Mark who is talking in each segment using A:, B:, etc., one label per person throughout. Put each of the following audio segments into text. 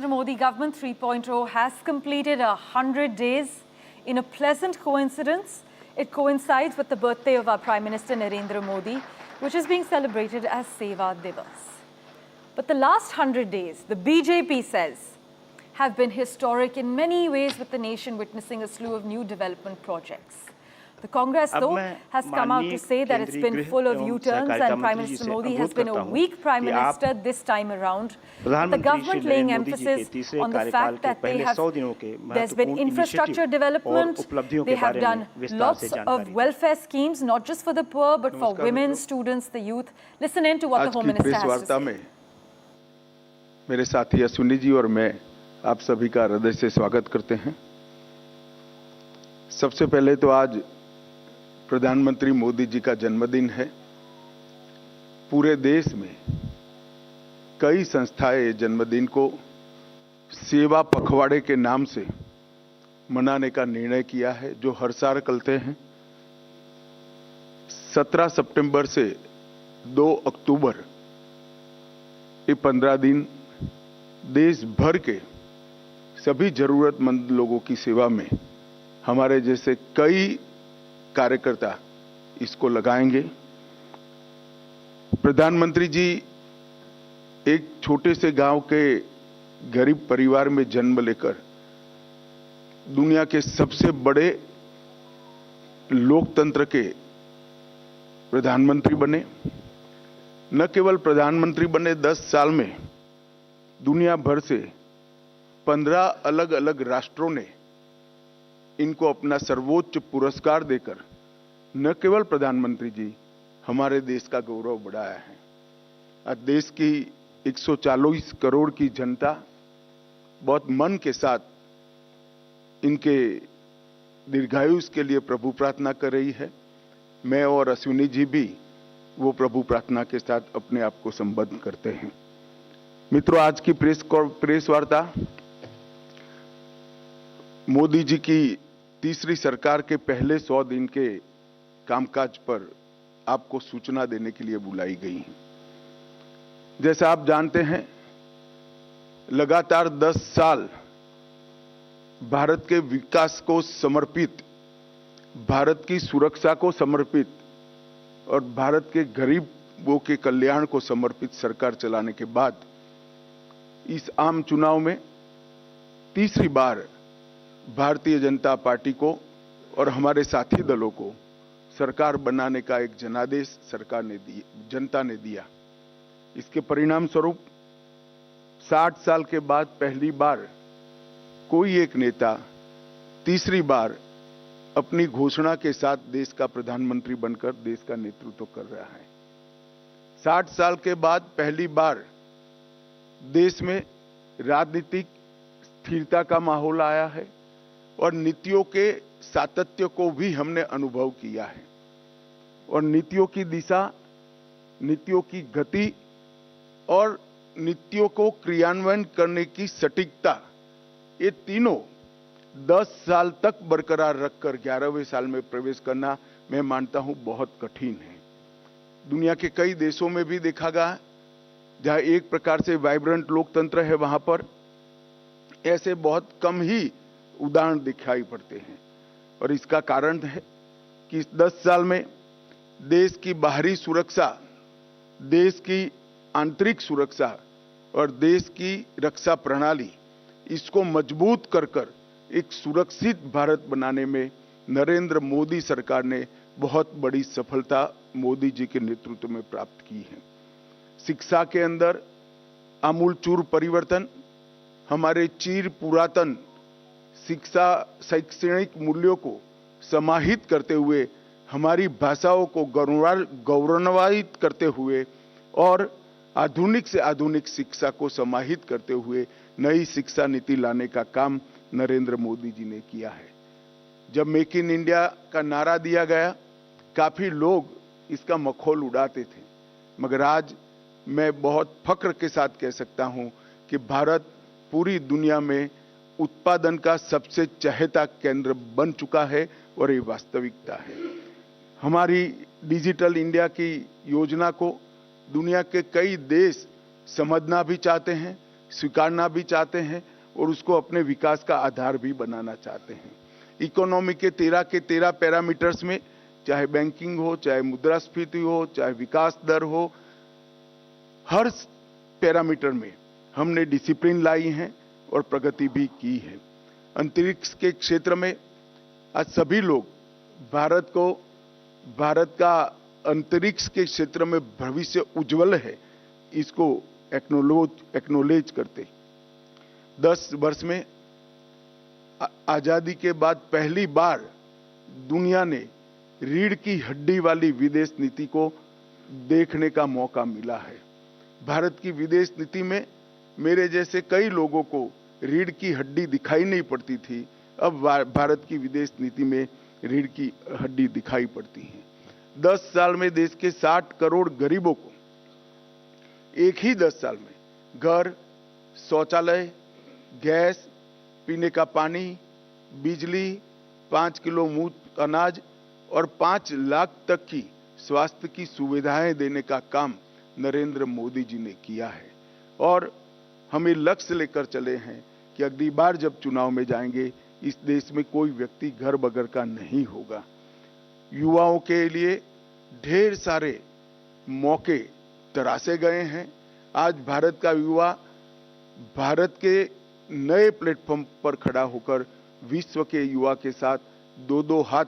A: Narendra Modi government 3.0 has completed 100 days. In a pleasant coincidence, it coincides with the birthday of our Prime Minister Narendra Modi, which is being celebrated as Seva Divas. But the last 100 days, the BJP says, have been historic in many ways, with the nation witnessing a slew of new development projects. The Congress, though, has come out to say that it's been full of U-turns and Prime Minister Modi has been a weak Prime Minister this time around. But the government laying emphasis on the fact that there's been infrastructure development, they have done lots of welfare schemes, not just for the poor, but for women, students, the youth. Listen in to what the Home Minister has to say.
B: मेरे साथी अश्विनी जी और मैं आप सभी का हृदय से स्वागत करते हैं। सबसे पहले तो आज प्रधानमंत्री मोदी जी का जन्मदिन है। पूरे देश में कई संस्थाएं जन्मदिन को सेवा पखवाड़े के नाम से मनाने का निर्णय किया है, जो हर साल करते हैं। 17 सितंबर से 2 अक्टूबर ये 15 दिन देश भर के सभी जरूरतमंद लोगों की सेवा में हमारे जैसे कई कार्यकर्ता इसको लगाएंगे। प्रधानमंत्री जी एक छोटे से गांव के गरीब परिवार में जन्म लेकर दुनिया के सबसे बड़े लोकतंत्र के प्रधानमंत्री बने। न केवल प्रधानमंत्री बने, 10 साल में दुनिया भर से 15 अलग अलग राष्ट्रों ने इनको अपना सर्वोच्च पुरस्कार देकर न केवल प्रधानमंत्री जी हमारे देश का गौरव बढ़ाया है। आज देश की 140 करोड़ की जनता बहुत मन के साथ इनके दीर्घायुष के लिए प्रभु प्रार्थना कर रही है। मैं और अश्विनी जी भी वो प्रभु प्रार्थना के साथ अपने आप को संबद्ध करते हैं। मित्रों, आज की प्रेस वार्ता मोदी जी की तीसरी सरकार के पहले 100 दिन के कामकाज पर आपको सूचना देने के लिए बुलाई गई है। जैसा आप जानते हैं, लगातार 10 साल भारत के विकास को समर्पित, भारत की सुरक्षा को समर्पित और भारत के गरीबों के कल्याण को समर्पित सरकार चलाने के बाद इस आम चुनाव में तीसरी बार भारतीय जनता पार्टी को और हमारे साथी दलों को सरकार बनाने का एक जनादेश जनता ने दिया। इसके परिणाम स्वरूप 60 साल के बाद पहली बार कोई एक नेता तीसरी बार अपनी घोषणा के साथ देश का प्रधानमंत्री बनकर देश का नेतृत्व कर रहा है। 60 साल के बाद पहली बार देश में राजनीतिक स्थिरता का माहौल आया है और नीतियों के सातत्य को भी हमने अनुभव किया है। और नीतियों की दिशा, नीतियों की गति और नीतियों को क्रियान्वयन करने की सटीकता, ये तीनों 10 साल तक बरकरार रखकर 11वें साल में प्रवेश करना, मैं मानता हूं, बहुत कठिन है। दुनिया के कई देशों में भी देखा गया जहां एक प्रकार से वाइब्रेंट लोकतंत्र है, वहां पर ऐसे बहुत कम ही उदाहरण दिखाई पड़ते हैं। और इसका कारण है कि इस 10 साल में देश की बाहरी सुरक्षा, देश की आंतरिक सुरक्षा और देश की रक्षा प्रणाली, इसको मजबूत कर एक सुरक्षित भारत बनाने में नरेंद्र मोदी सरकार ने बहुत बड़ी सफलता मोदी जी के नेतृत्व में प्राप्त की है। शिक्षा के अंदर आमूलचूर परिवर्तन, हमारे चिर पुरातन शिक्षा शैक्षणिक मूल्यों को समाहित करते हुए, हमारी भाषाओं को गौरवान्वित करते हुए और आधुनिक से आधुनिक शिक्षा को समाहित करते हुए नई शिक्षा नीति लाने का काम नरेंद्र मोदी जी ने किया है। जब मेक इन इंडिया का नारा दिया गया, काफी लोग इसका मखौल उड़ाते थे, मगर आज मैं बहुत फख्र के साथ कह सकता हूं कि भारत पूरी दुनिया में उत्पादन का सबसे चहेता केंद्र बन चुका है और ये वास्तविकता है। हमारी डिजिटल इंडिया की योजना को दुनिया के कई देश समझना भी चाहते हैं, स्वीकारना भी चाहते हैं और उसको अपने विकास का आधार भी बनाना चाहते हैं। इकोनॉमी के 13 पैरामीटर्स में, चाहे बैंकिंग हो, चाहे मुद्रास्फीति हो, चाहे विकास दर हो, हर पैरामीटर में हमने डिसिप्लिन लाई है और प्रगति भी की है। अंतरिक्ष के क्षेत्र में आज सभी लोग भारत का अंतरिक्ष के क्षेत्र में भविष्य उज्जवल है, इसको एक्नोलेज करते 10 वर्ष में आजादी के बाद पहली बार दुनिया ने रीढ़ की हड्डी वाली विदेश नीति को देखने का मौका मिला है। भारत की विदेश नीति में मेरे जैसे कई लोगों को रीढ़ की हड्डी दिखाई नहीं पड़ती थी, अब भारत की विदेश नीति में रीढ़ की हड्डी दिखाई पड़ती है। 10 साल में देश के 60 करोड़ गरीबों को एक ही 10 साल में घर, शौचालय, गैस, पीने का पानी, बिजली, 5 किलो मुफ्त अनाज और 5 लाख तक की स्वास्थ्य की सुविधाएं देने का काम नरेंद्र मोदी जी ने किया है। और हमें लक्ष्य लेकर चले हैं कि अगली बार जब चुनाव में जाएंगे, इस देश में कोई व्यक्ति घर बगैर का नहीं होगा। युवाओं के लिए ढेर सारे मौके तराशे गए हैं। आज भारत का युवा भारत के नए प्लेटफॉर्म पर खड़ा होकर विश्व के युवा के साथ दो हाथ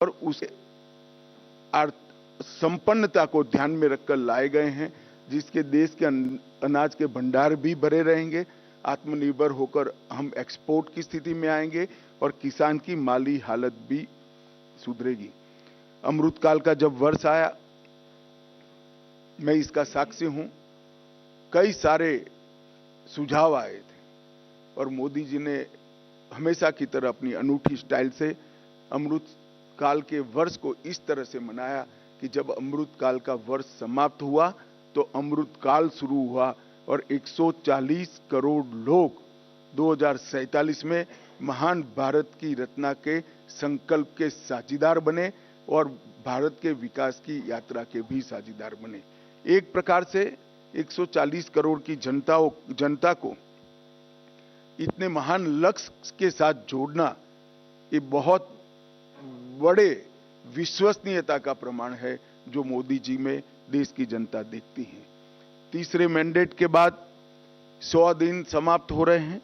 B: और उसे संपन्नता को ध्यान में रखकर लाए गए हैं, जिसके देश के अनाज के भंडार भी भरे रहेंगे। आत्मनिर्भर होकर हम एक्सपोर्ट की स्थिति में आएंगे और किसान की माली हालत भी सुधरेगी। अमृतकाल का जब वर्ष आया, मैं इसका साक्षी हूं, कई सारे सुझाव आए थे और मोदी जी ने हमेशा की तरह अपनी अनूठी स्टाइल से अमृत काल के वर्ष को इस तरह से मनाया कि जब अमृत काल का वर्ष समाप्त हुआ तो अमृत काल शुरू हुआ और 140 करोड़ लोग 2047 में महान भारत की रचना के संकल्प के साझीदार बने और भारत के विकास की यात्रा के भी साझीदार बने। एक प्रकार से 140 करोड़ की जनता को इतने महान लक्ष्य के साथ जोड़ना, ये बहुत बड़े विश्वसनीयता का प्रमाण है जो मोदी जी में देश की जनता देखती है। तीसरे मैंडेट के बाद 100 दिन समाप्त हो रहे हैं।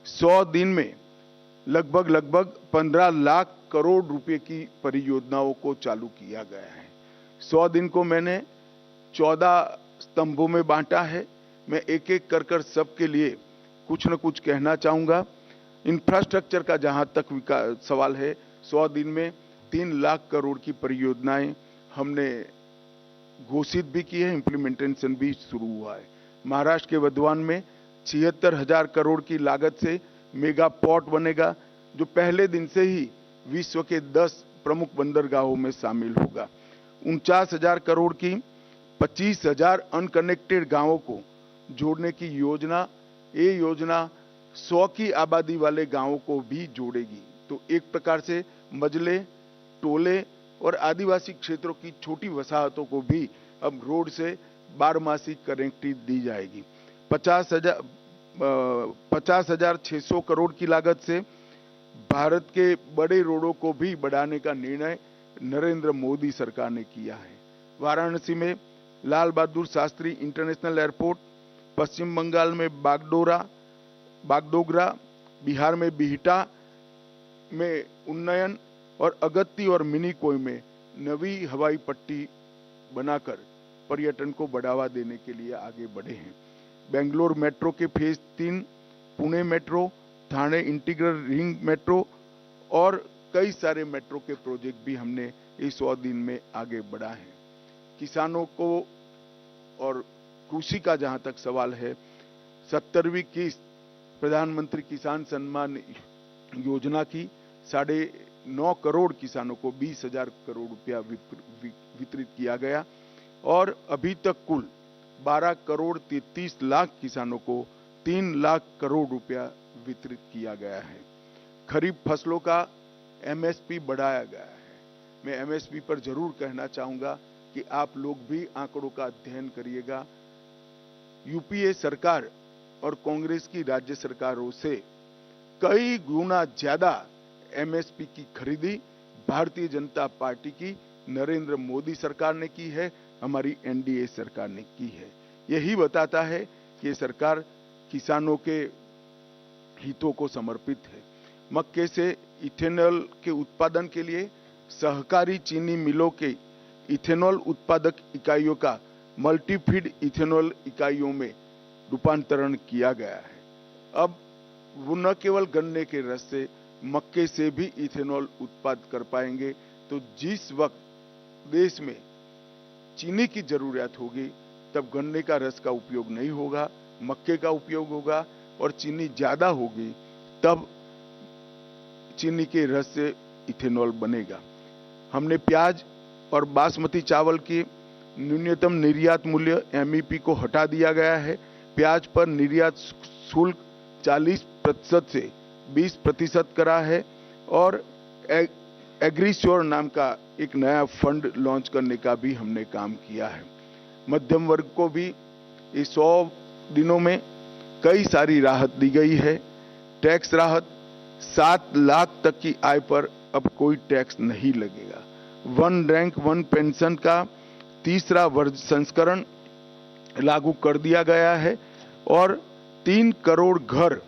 B: 100 दिन में लगभग 15 लाख करोड़ रुपए की परियोजनाओं को चालू किया गया है। 100 दिन को मैंने 14 स्तंभों में बांटा है। मैं एक एक कर सबके लिए कुछ न कुछ कहना चाहूंगा। इंफ्रास्ट्रक्चर का जहां तक सवाल है, 100 दिन में 3 लाख करोड़ की परियोजनाएं हमने घोषित भी की है, इंप्लीमेंटेशन भी शुरू हुआ है। महाराष्ट्र के वधवान में 76,000 करोड़ की लागत से मेगा पोर्ट बनेगा, जो पहले दिन से ही विश्व के 10 प्रमुख बंदरगाहों में शामिल होगा। 49,000 करोड़ की 25,000 अनकनेक्टेड गांवों को जोड़ने की योजना, ये योजना 100 की आबादी वाले गांवों को भी जोड़ेगी। तो एक प्रकार से मजले, टोले और आदिवासी क्षेत्रों की छोटी वसाहतों को भी अब रोड से बारमासी कनेक्टिविटी दी जाएगी। 50,600 करोड़ की लागत से भारत के बड़े रोडों को भी बढ़ाने का निर्णय नरेंद्र मोदी सरकार ने किया है। वाराणसी में लाल बहादुर शास्त्री इंटरनेशनल एयरपोर्ट, पश्चिम बंगाल में बागडोगरा, बिहार में बिहटा में उन्नयन और अगत्ती और मिनीकोय में नवी हवाई पट्टी बनाकर पर्यटन को बढ़ावा देने के लिए आगे बढ़े हैं। बेंगलोर मेट्रो के phase 3, Pune metro, Thane integral ring metro और कई सारे मेट्रो के प्रोजेक्ट भी हमने इस 100 दिन में आगे बढ़ा है। किसानों को और कृषि का जहां तक सवाल है, 70वीं किस्त प्रधानमंत्री किसान सम्मान योजना की 9.5 करोड़ किसानों को 20,000 करोड़ रुपया वितरित किया गया और अभी तक कुल 12 करोड़ 33 लाख किसानों को 3 लाख करोड़ रुपया वितरित किया गया है। खरीफ फसलों का MSP बढ़ाया गया है। मैं एमएसपी पर जरूर कहना चाहूंगा कि आप लोग भी आंकड़ों का अध्ययन करिएगा। यूपीए सरकार और कांग्रेस की राज्य सरकारों से कई गुना ज्यादा एमएसपी की खरीदी भारतीय जनता पार्टी की नरेंद्र मोदी सरकार ने की है, हमारी एनडीए सरकार ने की है। यही बताता है कि ये सरकार किसानों के हितों को समर्पित है। मक्के से इथेनॉल के उत्पादन के लिए सहकारी चीनी मिलों के इथेनॉल उत्पादक इकाइयों का मल्टीफीड इथेनॉल इकाइयों में रूपांतरण किया गया है। अब वो न केवल गन्ने के रस से, मक्के से भी इथेनॉल उत्पादन कर पाएंगे। तो जिस वक्त देश में चीनी की जरूरत होगी तब गन्ने का रस का उपयोग नहीं होगा, मक्के का उपयोग होगा, और चीनी ज्यादा होगी तब चीनी के रस से इथेनॉल बनेगा। हमने प्याज और बासमती चावल की न्यूनतम निर्यात मूल्य एमईपी को हटा दिया गया है। प्याज पर निर्यात शुल्क 40% से 20% करा है और एग्रीश्योर नाम का एक नया फंड लॉन्च करने का भी हमने काम किया है। मध्यम वर्ग को भी इस 100 दिनों में कई सारी राहत दी गई है। टैक्स राहत 7 लाख तक की आय पर अब कोई टैक्स नहीं लगेगा। वन रैंक वन पेंशन का तीसरा वर्ग संस्करण लागू कर दिया गया है और 3 करोड़ घर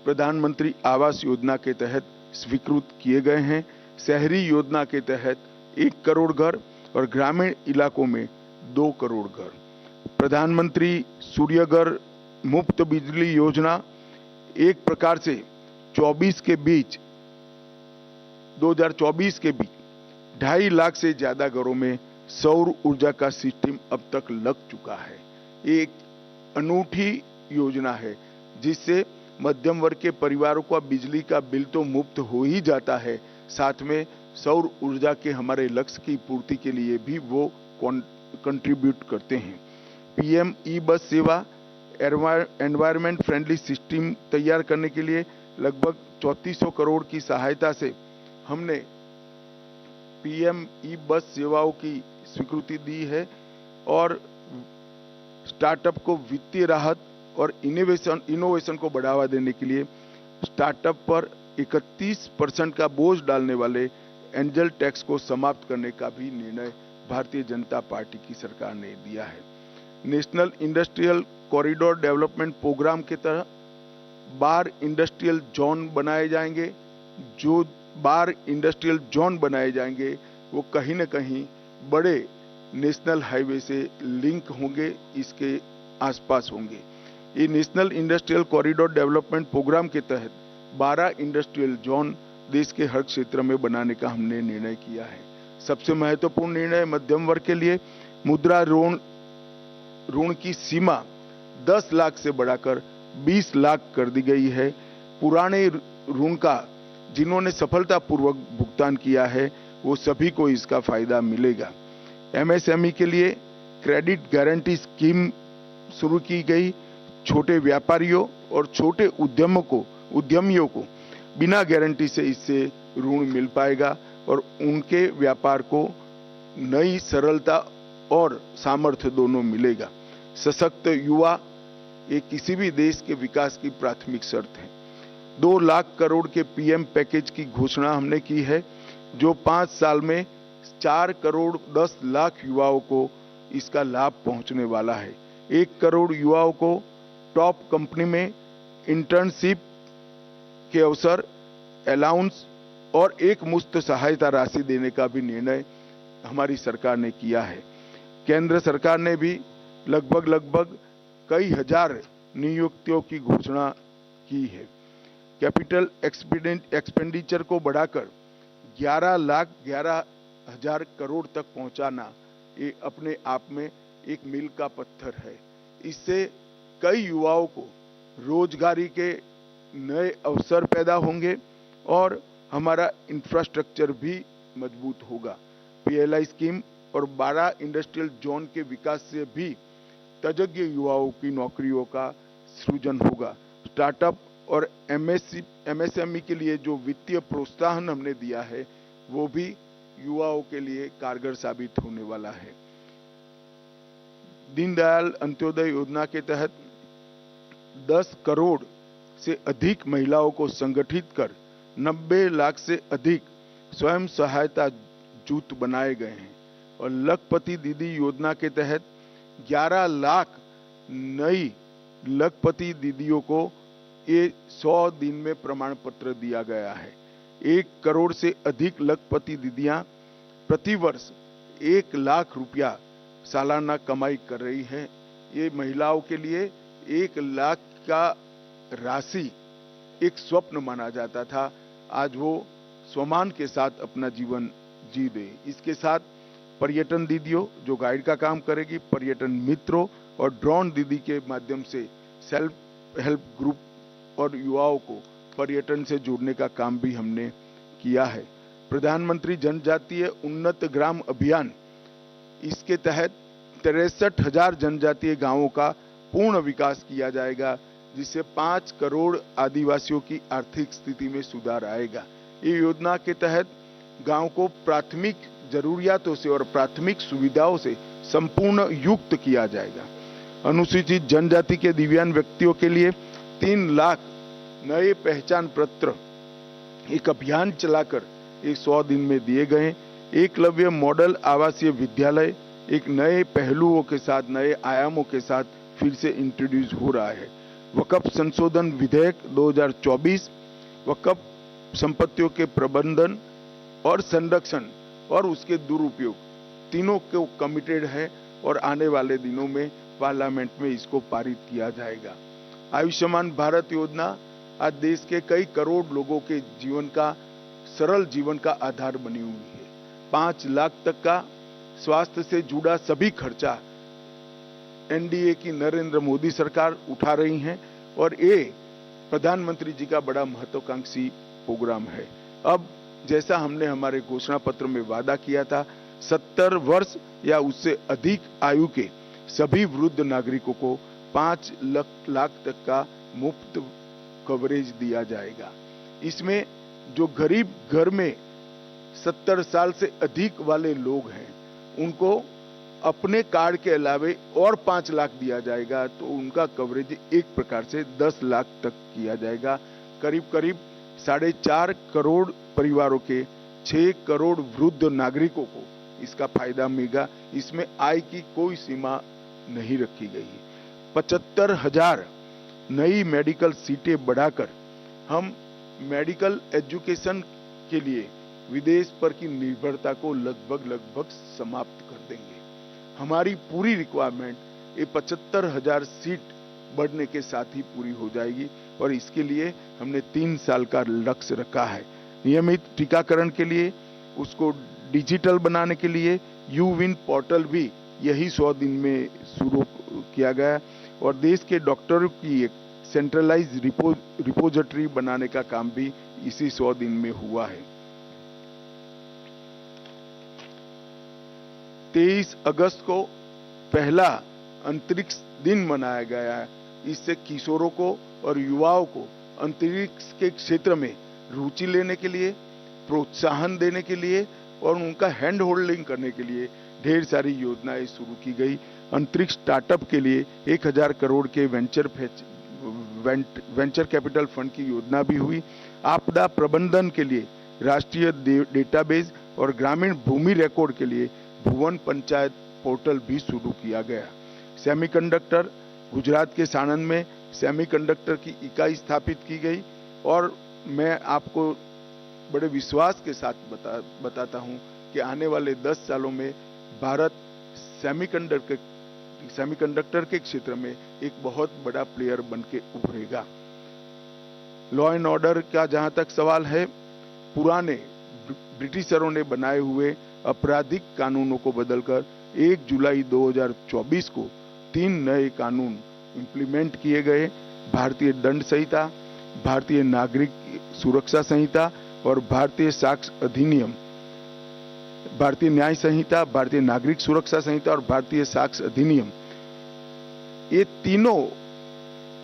B: प्रधानमंत्री आवास योजना के तहत स्वीकृत किए गए हैं। शहरी योजना के तहत 1 करोड़ घर और ग्रामीण इलाकों में 2 करोड़ घर। प्रधानमंत्री सूर्यघर मुफ्त बिजली योजना एक प्रकार से 2024 के बीच 2.5 लाख से ज्यादा घरों में सौर ऊर्जा का सिस्टम अब तक लग चुका है। एक अनूठी योजना है जिससे मध्यम वर्ग के परिवारों का बिजली का बिल तो मुफ्त हो ही जाता है, साथ में सौर ऊर्जा के हमारे लक्ष्य की पूर्ति के लिए भी वो कंट्रीब्यूट करते हैं। पीएम ई बस सेवा एनवायरमेंट फ्रेंडली सिस्टम तैयार करने के लिए लगभग 3400 करोड़ की सहायता से हमने पीएम ई बस सेवाओं की स्वीकृति दी है और स्टार्टअप को वित्तीय राहत और इनोवेशन को बढ़ावा देने के लिए स्टार्टअप पर 31% का बोझ डालने वाले एंजल टैक्स को समाप्त करने का भी निर्णय भारतीय जनता पार्टी की सरकार ने दिया है। National industrial corridor development programme के तहत 12 इंडस्ट्रियल जोन बनाए जाएंगे। जो 12 इंडस्ट्रियल जोन बनाए जाएंगे वो कहीं न कहीं बड़े नेशनल हाईवे से लिंक होंगे, इसके आसपास होंगे। ये national industrial corridor development programme के तहत 12 इंडस्ट्रियल जोन देश के हर क्षेत्र में बनाने का हमने निर्णय किया है। सबसे महत्वपूर्ण निर्णय मध्यम वर्ग के लिए मुद्रा ऋण की सीमा 10 लाख से बढ़ाकर 20 लाख कर दी गई है। पुराने ऋण का जिन्होंने सफलतापूर्वक भुगतान किया है वो सभी को इसका फायदा मिलेगा। एमएसएमई के लिए क्रेडिट गारंटी स्कीम शुरू की गई। छोटे व्यापारियों और छोटे उद्यमियों को बिना गारंटी से इससे ऋण मिल पाएगा और उनके व्यापार को नई सरलता और सामर्थ्य दोनों मिलेगा। सशक्त युवा ये किसी भी देश के विकास की प्राथमिक शर्त है। 2 लाख करोड़ के पीएम पैकेज की घोषणा हमने की है जो 5 साल में 4 करोड़ 10 लाख युवाओं को इसका लाभ पहुंचने वाला है। 1 करोड़ युवाओं को टॉप कंपनी में इंटर्नशिप के अवसर, अलाउंस और एक मुश्त सहायता राशि देने का भी निर्णय हमारी सरकार ने किया है। केंद्र सरकार ने भी लगभग कई हजार नियुक्तियों की घोषणा की है। कैपिटल एक्सपेंडिचर को बढ़ाकर 11,11,000 करोड़ तक पहुंचाना ये अपने आप में एक मील का पत्थर है। इससे कई युवाओं को रोजगारी के नए अवसर पैदा होंगे और हमारा इंफ्रास्ट्रक्चर भी मजबूत होगा। पीएलआई स्कीम और 12 इंडस्ट्रियल जोन के विकास से भी तजज्ञ युवाओं की नौकरियों का सृजन होगा। स्टार्टअप और एमएसएमई के लिए जो वित्तीय प्रोत्साहन हमने दिया है वो भी युवाओं के लिए कारगर साबित होने वाला है। दीनदयाल अंत्योदय योजना के तहत 10 करोड़ से अधिक महिलाओं को संगठित कर 90 लाख से अधिक स्वयं सहायता जूथ बनाए गए हैं और लखपति दीदी योजना के तहत 11 लाख नई लखपति दीदियों को ये 100 दिन में प्रमाण पत्र दिया गया है। 1 करोड़ से अधिक लखपति दीदियां प्रतिवर्ष 1 लाख रुपया सालाना कमाई कर रही है। ये महिलाओं के लिए 1 लाख का राशि एक स्वप्न माना जाता था, आज वो सम्मान के साथ अपना जीवन जी दे। इसके साथ पर्यटन दीदियों जो गाइड का काम करेगी, पर्यटन मित्रों और ड्रोन दीदी के माध्यम से सेल्फ हेल्प ग्रुप और युवाओं को पर्यटन से जोड़ने का काम भी हमने किया है। प्रधानमंत्री जनजातीय उन्नत ग्राम अभियान, इसके तहत 63,000 जनजातीय गांवों का पूर्ण विकास किया जाएगा, जिससे 5 करोड़ आदिवासियों की आर्थिक स्थिति में सुधार आएगा। ये योजना के तहत गांव को प्राथमिक जरूरियातों से और प्राथमिक सुविधाओं से संपूर्ण युक्त किया जाएगा। अनुसूचित जनजाति के दिव्यांग व्यक्तियों के लिए 3 लाख नए पहचान पत्र एक अभियान चलाकर 100 दिन में दिए गए। एकलव्य मॉडल आवासीय विद्यालय एक नए पहलुओं के साथ, नए आयामों के साथ फिर से इंट्रोड्यूस हो रहा है। वक्फ संशोधन विधेयक 2024 वक्फ संपत्तियों के प्रबंधन और संरक्षण और उसके दुरुपयोग तीनों को कमिटेड है और आने वाले दिनों में पार्लियामेंट में इसको पारित किया जाएगा। आयुष्मान भारत योजना आज देश के कई करोड़ लोगों के जीवन का, सरल जीवन का आधार बनी हुई है। 5 लाख तक का स्वास्थ्य से जुड़ा सभी खर्चा एनडीए की नरेंद्र मोदी सरकार उठा रही है और ये प्रधानमंत्री जी का बड़ा महत्वाकांक्षी प्रोग्राम है। अब जैसा हमने हमारे घोषणा पत्र में वादा किया था, 70 वर्ष या उससे अधिक आयु के सभी वृद्ध नागरिकों को 5 लाख तक का मुफ्त कवरेज दिया जाएगा। इसमें जो गरीब घर में 70 साल से अधिक वाले लोग हैं, उनको अपने कार्ड के अलावे और 5 लाख दिया जाएगा, तो उनका कवरेज एक प्रकार से 10 लाख तक किया जाएगा। करीब करीब 4.5 करोड़ परिवारों के 6 करोड़ वृद्ध नागरिकों को इसका फायदा मिलेगा। इसमें आय की कोई सीमा नहीं रखी गई है। 75,000 नई मेडिकल सीटें बढ़ाकर हम मेडिकल एजुकेशन के लिए विदेश पर की निर्भरता को लगभग समाप्त कर देंगे। हमारी पूरी रिक्वायरमेंट ये 75,000 सीट बढ़ने के साथ ही पूरी हो जाएगी और इसके लिए हमने 3 साल का लक्ष्य रखा है। नियमित टीकाकरण के लिए, उसको डिजिटल बनाने के लिए यूविन पोर्टल भी यही 100 दिन में शुरू किया गया और देश के डॉक्टरों की एक सेंट्रलाइज रिपोजिटरी बनाने का काम भी इसी 100 दिन में हुआ है। 23 अगस्त को पहला अंतरिक्ष दिन मनाया गया है। इससे किशोरों को और युवाओं को अंतरिक्ष के क्षेत्र में रुचि लेने के लिए, प्रोत्साहन देने के लिए और उनका हैंड होल्डिंग करने के लिए ढेर सारी योजनाएं शुरू की गई। अंतरिक्ष स्टार्टअप के लिए 1000 करोड़ के वेंचर कैपिटल फंड की योजना भी हुई। आपदा प्रबंधन के लिए राष्ट्रीय डेटाबेस और ग्रामीण भूमि रिकॉर्ड के लिए भुवन पंचायत पोर्टल भी शुरू किया गया। सेमीकंडक्टर, गुजरात के साणंद में सेमीकंडक्टर की इकाई स्थापित की गई और मैं आपको बड़े विश्वास के साथ बताता हूं कि आने वाले 10 सालों में भारत सेमीकंडक्टर के क्षेत्र में एक बहुत बड़ा प्लेयर बनके उभरेगा। लॉ एंड ऑर्डर का जहां तक सवाल है, पुराने ब्रिटिशरों ने बनाए हुए आपराधिक कानूनों को बदलकर 1 जुलाई 2024 को 3 नए कानून इंप्लीमेंट किए गए। भारतीय दंड संहिता, भारतीय नागरिक सुरक्षा संहिता और भारतीय साक्ष्य अधिनियम, भारतीय न्याय संहिता, भारतीय नागरिक सुरक्षा संहिता और भारतीय साक्ष्य अधिनियम, ये तीनों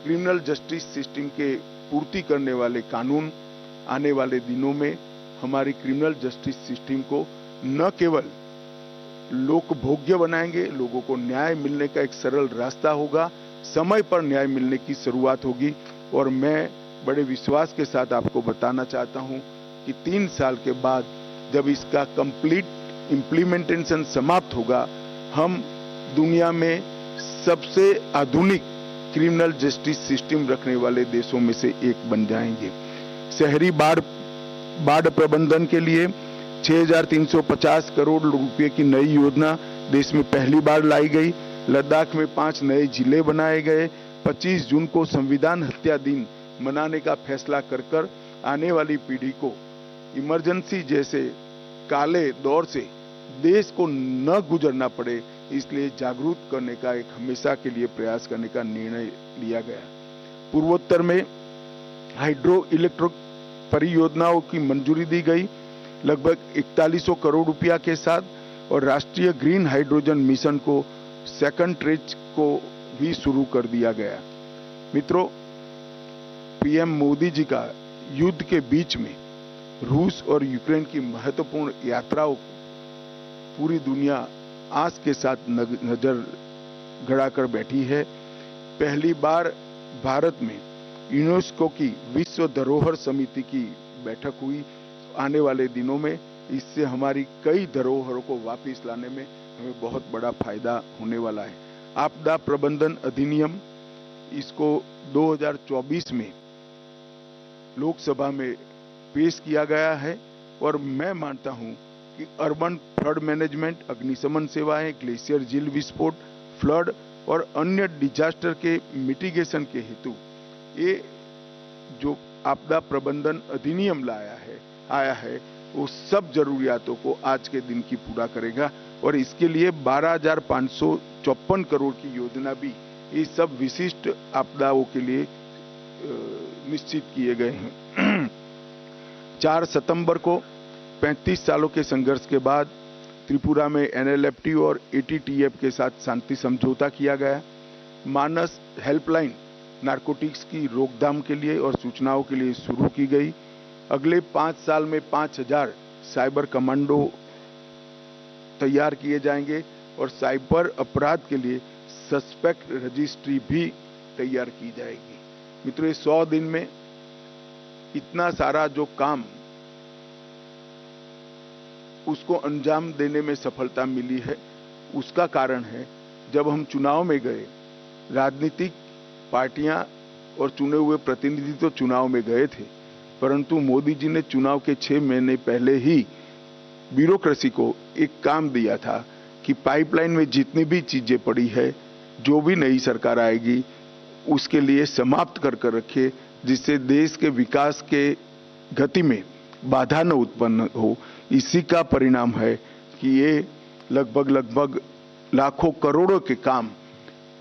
B: क्रिमिनल जस्टिस सिस्टम के पूर्ति करने वाले कानून आने वाले दिनों में हमारी क्रिमिनल जस्टिस सिस्टम को न केवल लोक भोग्य बनाएंगे, लोगों को न्याय मिलने का एक सरल रास्ता होगा, समय पर न्याय मिलने की शुरुआत होगी। और मैं बड़े विश्वास के साथ आपको बताना चाहता हूं कि 3 साल के बाद जब इसका कंप्लीट इम्प्लीमेंटेशन समाप्त होगा, हम दुनिया में सबसे आधुनिक क्रिमिनल जस्टिस सिस्टम रखने वाले देशों में से एक बन जाएंगे। शहरी बाढ़ प्रबंधन के लिए 6,350 करोड़ रुपए की नई योजना देश में पहली बार लाई गई। लद्दाख में 5 नए जिले बनाए गए। 25 जून को संविधान हत्या दिन मनाने का फैसला कर आने वाली पीढ़ी को इमरजेंसी जैसे काले दौर से देश को न गुजरना पड़े, इसलिए जागरूक करने का एक हमेशा के लिए प्रयास करने का निर्णय लिया गया। पूर्वोत्तर में हाइड्रो इलेक्ट्रिक परियोजनाओं की मंजूरी दी गई लगभग 4100 करोड़ रुपया के साथ, और राष्ट्रीय ग्रीन हाइड्रोजन मिशन को सेकंड ट्रेज को भी शुरू कर दिया गया। मित्रों, पीएम मोदी जी का युद्ध के बीच में रूस और यूक्रेन की महत्वपूर्ण यात्राओं को पूरी दुनिया आस के साथ नजर गड़ाकर बैठी है। पहली बार भारत में यूनेस्को की विश्व धरोहर समिति की बैठक हुई। आने वाले दिनों में इससे हमारी कई धरोहरों को वापस लाने में हमें बहुत बड़ा फायदा होने वाला है। आपदा प्रबंधन अधिनियम, इसको 2024 में लोकसभा में पेश किया गया है, और मैं मानता हूं कि अर्बन फ्लड मैनेजमेंट, अग्निशमन सेवाएं, ग्लेशियर झील विस्फोट, फ्लड और अन्य डिजास्टर के मिटिगेशन के हेतु ये जो आपदा प्रबंधन अधिनियम आया है वो सब जरूरियातों को आज के दिन की पूरा करेगा, और इसके लिए 12,554 करोड़ की योजना भी ये सब विशिष्ट आपदाओं के लिए निश्चित किए गए हैं। 4 सितंबर को 35 सालों के संघर्ष के बाद त्रिपुरा में NLFT और ATTF के साथ शांति समझौता किया गया। मानस हेल्पलाइन नारकोटिक्स की रोकथाम के लिए और सूचनाओं के लिए शुरू की गई। अगले 5 साल में 5,000 साइबर कमांडो तैयार किए जाएंगे, और साइबर अपराध के लिए सस्पेक्ट रजिस्ट्री भी तैयार की जाएगी। मित्रों, 100 दिन में इतना सारा जो काम उसको अंजाम देने में सफलता मिली है, उसका कारण है जब हम चुनाव में गए, राजनीतिक पार्टियां और चुने हुए प्रतिनिधि तो चुनाव में गए थे, परंतु मोदी जी ने चुनाव के 6 महीने पहले ही ब्यूरोक्रेसी को एक काम दिया था कि पाइपलाइन में जितनी भी चीजें पड़ी है, जो भी नई सरकार आएगी उसके लिए समाप्त कर रखे, जिससे देश के विकास के गति में बाधा न उत्पन्न हो। इसी का परिणाम है कि ये लगभग लाखों करोड़ों के काम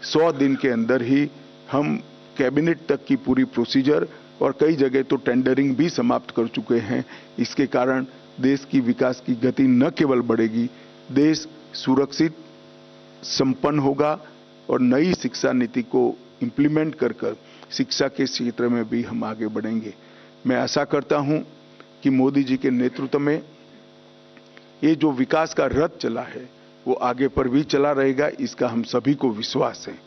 B: 100 दिन के अंदर ही हम कैबिनेट तक की पूरी प्रोसीजर और कई जगह तो टेंडरिंग भी समाप्त कर चुके हैं। इसके कारण देश की विकास की गति न केवल बढ़ेगी, देश सुरक्षित संपन्न होगा, और नई शिक्षा नीति को इम्प्लीमेंट कर शिक्षा के क्षेत्र में भी हम आगे बढ़ेंगे। मैं आशा करता हूं कि मोदी जी के नेतृत्व में ये जो विकास का रथ चला है वो आगे पर भी चला रहेगा, इसका हम सभी को विश्वास है।